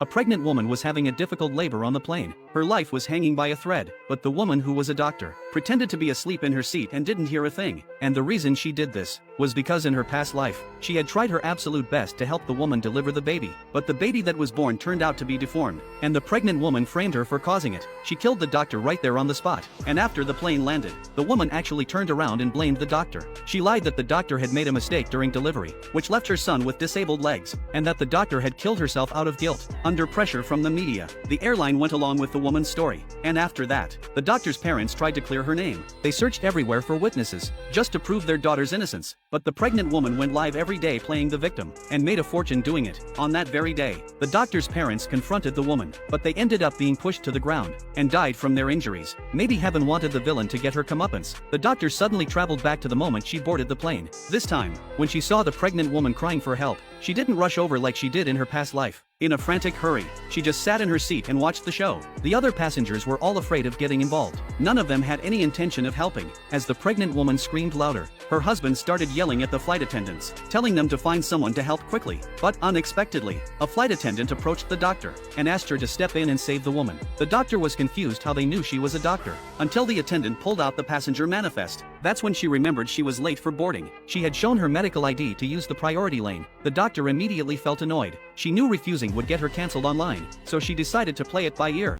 A pregnant woman was having a difficult labor on the plane. Her life was hanging by a thread, but the woman, who was a doctor, pretended to be asleep in her seat and didn't hear a thing. And the reason she did this was because in her past life, she had tried her absolute best to help the woman deliver the baby. But the baby that was born turned out to be deformed, and the pregnant woman framed her for causing it. She killed the doctor right there on the spot. And after the plane landed, the woman actually turned around and blamed the doctor. She lied that the doctor had made a mistake during delivery, which left her son with disabled legs, and that the doctor had killed herself out of guilt. Under pressure from the media, the airline went along with the woman's story. And after that, the doctor's parents tried to clear her name. They searched everywhere for witnesses, just to prove their daughter's innocence. But the pregnant woman went live every day playing the victim, and made a fortune doing it. On that very day, the doctor's parents confronted the woman, but they ended up being pushed to the ground, and died from their injuries. Maybe heaven wanted the villain to get her comeuppance. The doctor suddenly traveled back to the moment she boarded the plane. This time, when she saw the pregnant woman crying for help, she didn't rush over like she did in her past life. In a frantic hurry, she just sat in her seat and watched the show. The other passengers were all afraid of getting involved. None of them had any intention of helping. As the pregnant woman screamed louder, her husband started yelling at the flight attendants, telling them to find someone to help quickly. But unexpectedly, a flight attendant approached the doctor and asked her to step in and save the woman. The doctor was confused how they knew she was a doctor, until the attendant pulled out the passenger manifest. That's when she remembered she was late for boarding. She had shown her medical ID to use the priority lane. The doctor immediately felt annoyed. She knew refusing would get her cancelled online, so she decided to play it by ear.